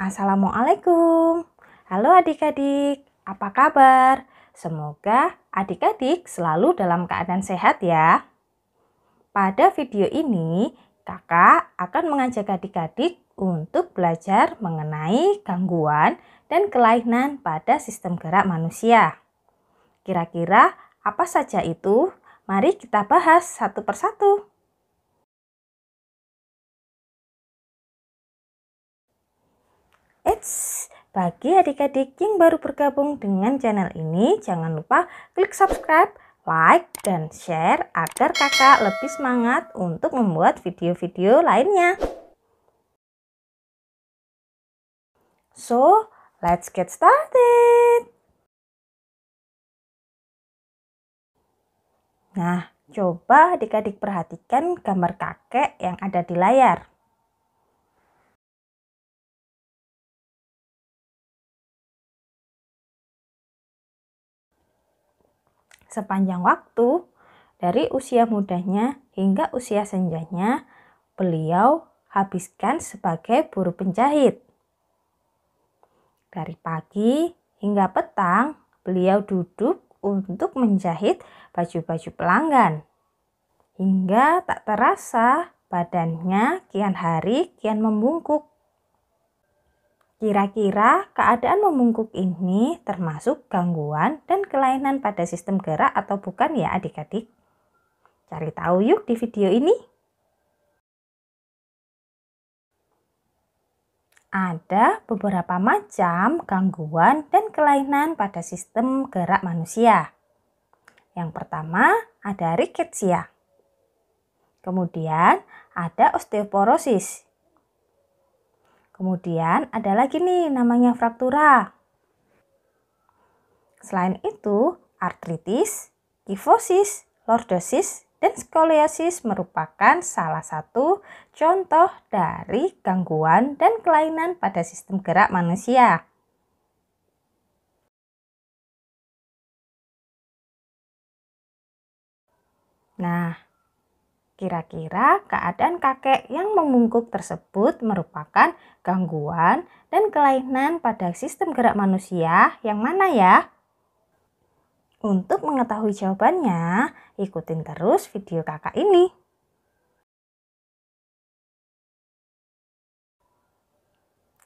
Assalamualaikum. Halo adik-adik, apa kabar? Semoga adik-adik selalu dalam keadaan sehat ya. Pada video ini, kakak akan mengajak adik-adik untuk belajar mengenai gangguan dan kelainan pada sistem gerak manusia. Kira-kira apa saja itu? Mari kita bahas satu persatu. Bagi adik-adik yang baru bergabung dengan channel ini, jangan lupa klik subscribe, like, dan share agar kakak lebih semangat untuk membuat video-video lainnya. So, let's get started. Nah, coba adik-adik perhatikan gambar kakek yang ada di layar. Sepanjang waktu, dari usia mudanya hingga usia senjanya, beliau habiskan sebagai buruh penjahit. Dari pagi hingga petang, beliau duduk untuk menjahit baju-baju pelanggan. Hingga tak terasa badannya kian hari kian membungkuk. Kira-kira keadaan membungkuk ini termasuk gangguan dan kelainan pada sistem gerak atau bukan ya adik-adik? Cari tahu yuk di video ini. Ada beberapa macam gangguan dan kelainan pada sistem gerak manusia. Yang pertama ada riketsia. Kemudian ada osteoporosis. Kemudian ada lagi nih namanya fraktura. Selain itu, artritis, kifosis, lordosis, dan skoliosis merupakan salah satu contoh dari gangguan dan kelainan pada sistem gerak manusia. Nah, kira-kira keadaan kakek yang membungkuk tersebut merupakan gangguan dan kelainan pada sistem gerak manusia yang mana ya? Untuk mengetahui jawabannya, ikutin terus video kakak ini.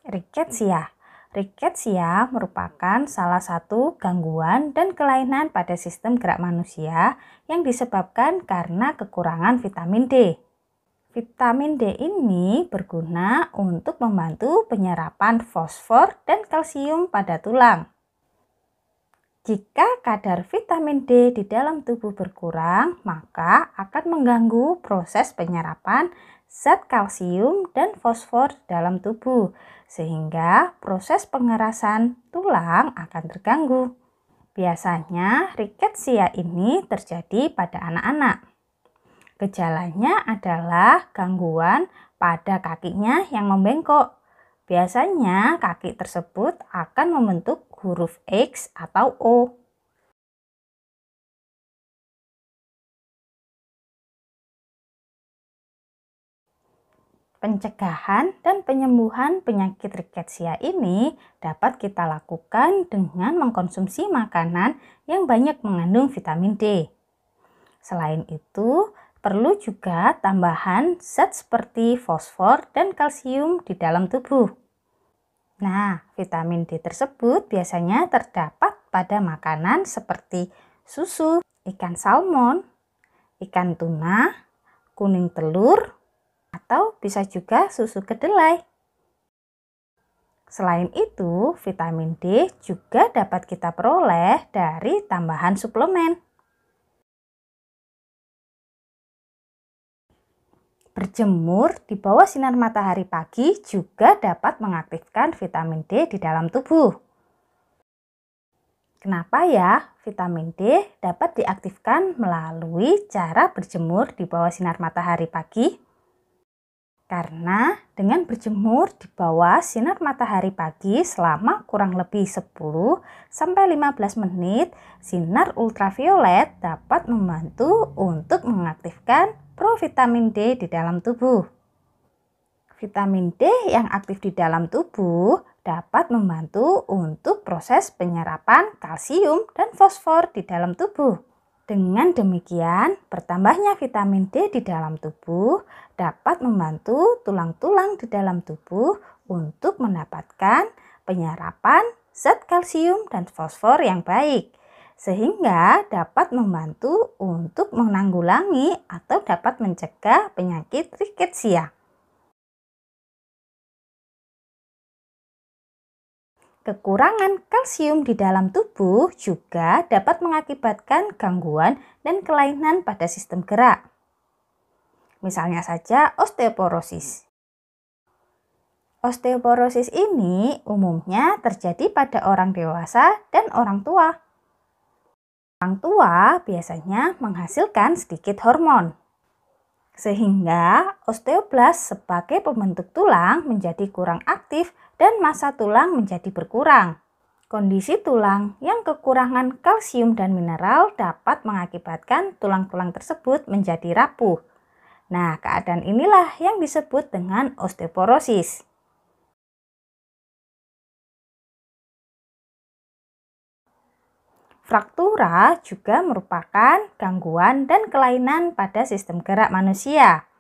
Riketsia. Riketsia merupakan salah satu gangguan dan kelainan pada sistem gerak manusia yang disebabkan karena kekurangan vitamin D. Vitamin D ini berguna untuk membantu penyerapan fosfor dan kalsium pada tulang. Jika kadar vitamin D di dalam tubuh berkurang, maka akan mengganggu proses penyerapan zat kalsium dan fosfor dalam tubuh, sehingga proses pengerasan tulang akan terganggu. Biasanya riketsia ini terjadi pada anak-anak. Gejalanya adalah gangguan pada kakinya yang membengkok. Biasanya kaki tersebut akan membentuk huruf X atau O. Pencegahan dan penyembuhan penyakit riketsia ini dapat kita lakukan dengan mengkonsumsi makanan yang banyak mengandung vitamin D. Selain itu, perlu juga tambahan zat seperti fosfor dan kalsium di dalam tubuh. Nah, vitamin D tersebut biasanya terdapat pada makanan seperti susu, ikan salmon, ikan tuna, kuning telur, atau bisa juga susu kedelai. Selain itu, vitamin D juga dapat kita peroleh dari tambahan suplemen. Berjemur di bawah sinar matahari pagi juga dapat mengaktifkan vitamin D di dalam tubuh. Kenapa ya vitamin D dapat diaktifkan melalui cara berjemur di bawah sinar matahari pagi? Karena dengan berjemur di bawah sinar matahari pagi selama kurang lebih 10-15 menit, sinar ultraviolet dapat membantu untuk mengaktifkan provitamin D di dalam tubuh. Vitamin D yang aktif di dalam tubuh dapat membantu untuk proses penyerapan kalsium dan fosfor di dalam tubuh. Dengan demikian, bertambahnya vitamin D di dalam tubuh dapat membantu tulang-tulang di dalam tubuh untuk mendapatkan penyerapan zat kalsium dan fosfor yang baik, sehingga dapat membantu untuk menanggulangi atau dapat mencegah penyakit riketsia. Kekurangan kalsium di dalam tubuh juga dapat mengakibatkan gangguan dan kelainan pada sistem gerak. Misalnya saja osteoporosis. Osteoporosis ini umumnya terjadi pada orang dewasa dan orang tua. Orang tua biasanya menghasilkan sedikit hormon, sehingga osteoblas sebagai pembentuk tulang menjadi kurang aktif dan massa tulang menjadi berkurang. Kondisi tulang yang kekurangan kalsium dan mineral dapat mengakibatkan tulang-tulang tersebut menjadi rapuh. Nah, keadaan inilah yang disebut dengan osteoporosis. Fraktura juga merupakan gangguan dan kelainan pada sistem gerak manusia.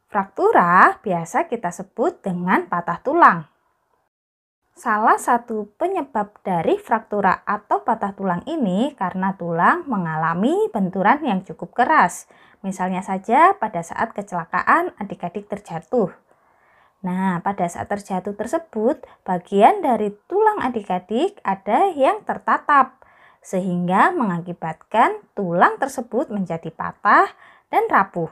Fraktura biasa kita sebut dengan patah tulang. Salah satu penyebab dari fraktura atau patah tulang ini karena tulang mengalami benturan yang cukup keras. Misalnya saja pada saat kecelakaan adik-adik terjatuh. Nah, pada saat terjatuh tersebut, bagian dari tulang adik-adik ada yang tertatap, sehingga mengakibatkan tulang tersebut menjadi patah dan rapuh.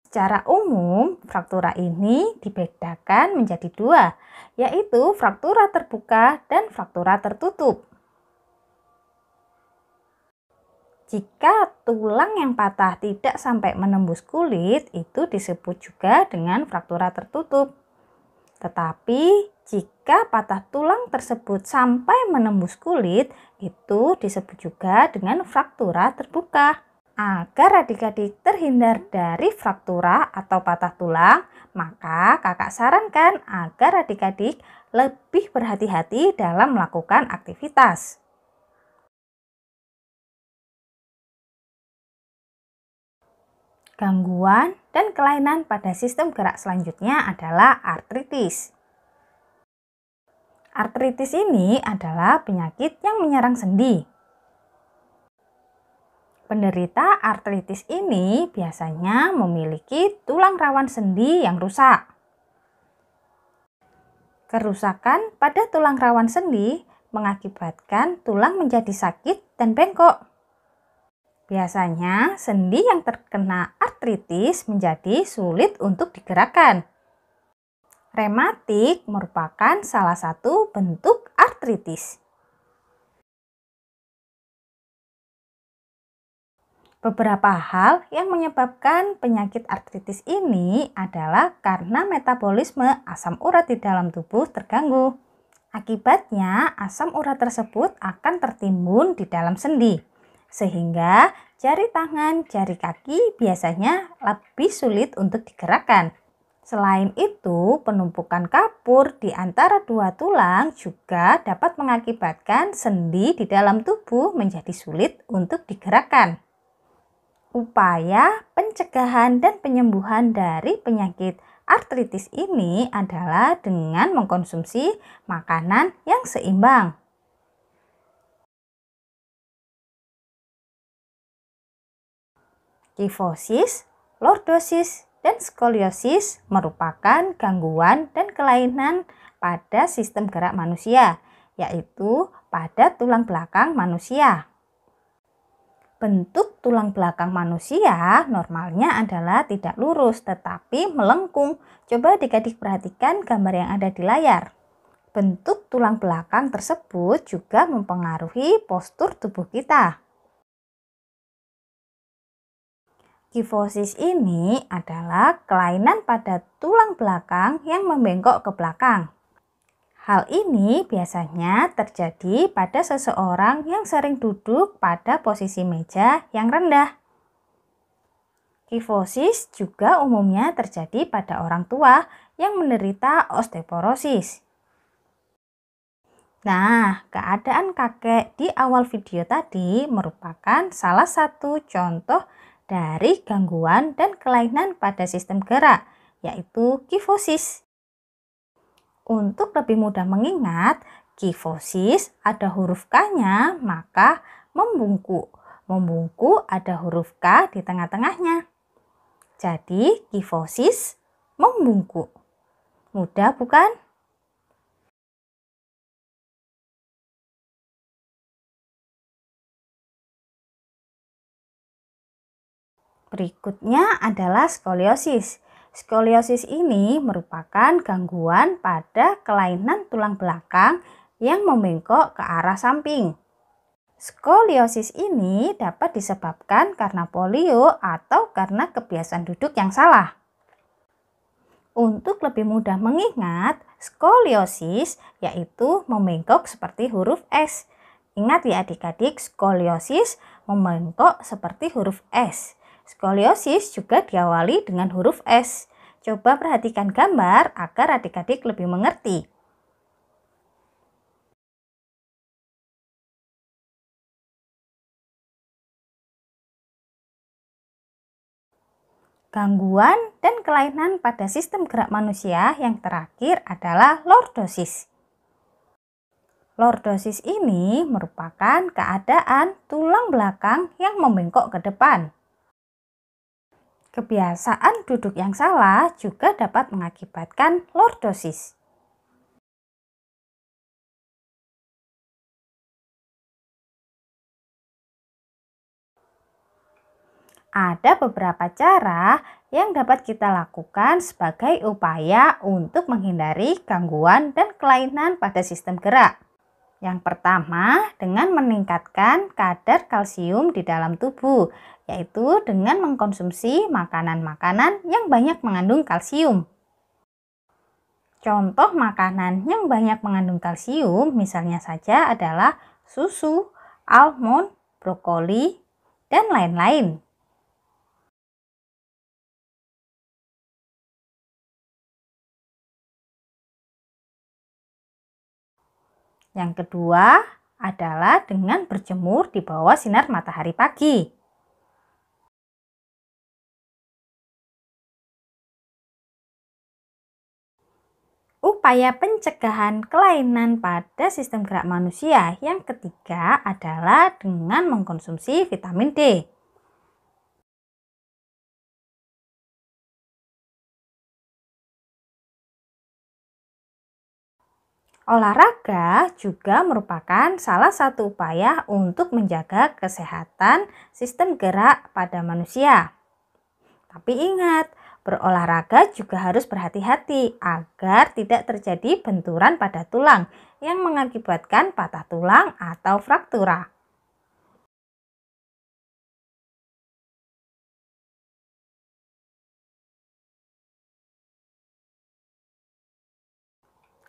Secara umum, fraktura ini dibedakan menjadi dua, yaitu fraktura terbuka dan fraktura tertutup. Jika tulang yang patah tidak sampai menembus kulit, itu disebut juga dengan fraktura tertutup. Tetapi, jika patah tulang tersebut sampai menembus kulit, itu disebut juga dengan fraktura terbuka. Agar adik-adik terhindar dari fraktura atau patah tulang, maka kakak sarankan agar adik-adik lebih berhati-hati dalam melakukan aktivitas. Gangguan dan kelainan pada sistem gerak selanjutnya adalah artritis. Artritis ini adalah penyakit yang menyerang sendi. Penderita artritis ini biasanya memiliki tulang rawan sendi yang rusak. Kerusakan pada tulang rawan sendi mengakibatkan tulang menjadi sakit dan bengkok. Biasanya sendi yang terkena artritis menjadi sulit untuk digerakkan. Rematik merupakan salah satu bentuk artritis. Beberapa hal yang menyebabkan penyakit artritis ini adalah karena metabolisme asam urat di dalam tubuh terganggu. Akibatnya, asam urat tersebut akan tertimbun di dalam sendi, sehingga jari tangan, jari kaki biasanya lebih sulit untuk digerakkan. Selain itu, penumpukan kapur di antara dua tulang juga dapat mengakibatkan sendi di dalam tubuh menjadi sulit untuk digerakkan. Upaya pencegahan dan penyembuhan dari penyakit artritis ini adalah dengan mengkonsumsi makanan yang seimbang. Kifosis, lordosis, dan skoliosis merupakan gangguan dan kelainan pada sistem gerak manusia, yaitu pada tulang belakang manusia. Bentuk tulang belakang manusia normalnya adalah tidak lurus tetapi melengkung. Coba adik-adik perhatikan gambar yang ada di layar. Bentuk tulang belakang tersebut juga mempengaruhi postur tubuh kita. Kifosis ini adalah kelainan pada tulang belakang yang membengkok ke belakang. Hal ini biasanya terjadi pada seseorang yang sering duduk pada posisi meja yang rendah. Kifosis juga umumnya terjadi pada orang tua yang menderita osteoporosis. Nah, keadaan kakek di awal video tadi merupakan salah satu contoh dari gangguan dan kelainan pada sistem gerak, yaitu kifosis. Untuk lebih mudah mengingat, kifosis ada huruf K-nya, maka membungkuk. Membungkuk ada huruf K di tengah-tengahnya. Jadi, kifosis membungkuk. Mudah bukan? Berikutnya adalah skoliosis. Skoliosis ini merupakan gangguan pada kelainan tulang belakang yang membengkok ke arah samping. Skoliosis ini dapat disebabkan karena polio atau karena kebiasaan duduk yang salah. Untuk lebih mudah mengingat, skoliosis yaitu membengkok seperti huruf S. Ingat ya adik-adik, skoliosis membengkok seperti huruf S. Skoliosis juga diawali dengan huruf S. Coba perhatikan gambar agar adik-adik lebih mengerti. Gangguan dan kelainan pada sistem gerak manusia yang terakhir adalah lordosis. Lordosis ini merupakan keadaan tulang belakang yang membengkok ke depan. Kebiasaan duduk yang salah juga dapat mengakibatkan lordosis. Ada beberapa cara yang dapat kita lakukan sebagai upaya untuk menghindari gangguan dan kelainan pada sistem gerak. Yang pertama, dengan meningkatkan kadar kalsium di dalam tubuh, yaitu dengan mengkonsumsi makanan-makanan yang banyak mengandung kalsium. Contoh makanan yang banyak mengandung kalsium misalnya saja adalah susu, almond, brokoli, dan lain-lain. Yang kedua adalah dengan berjemur di bawah sinar matahari pagi. Upaya pencegahan kelainan pada sistem gerak manusia yang ketiga adalah dengan mengkonsumsi vitamin D. Olahraga juga merupakan salah satu upaya untuk menjaga kesehatan sistem gerak pada manusia. Tapi ingat, berolahraga juga harus berhati-hati agar tidak terjadi benturan pada tulang yang mengakibatkan patah tulang atau fraktura.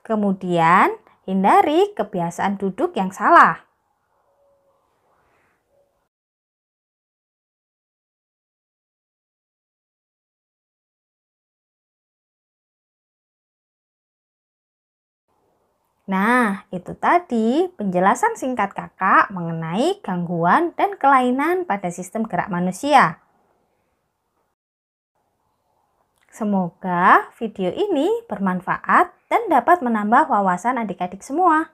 Kemudian, hindari kebiasaan duduk yang salah. Nah, itu tadi penjelasan singkat Kakak mengenai gangguan dan kelainan pada sistem gerak manusia. Semoga video ini bermanfaat dan dapat menambah wawasan adik-adik semua.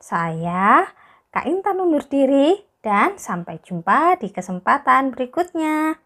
Saya Kak Intan undur diri dan sampai jumpa di kesempatan berikutnya.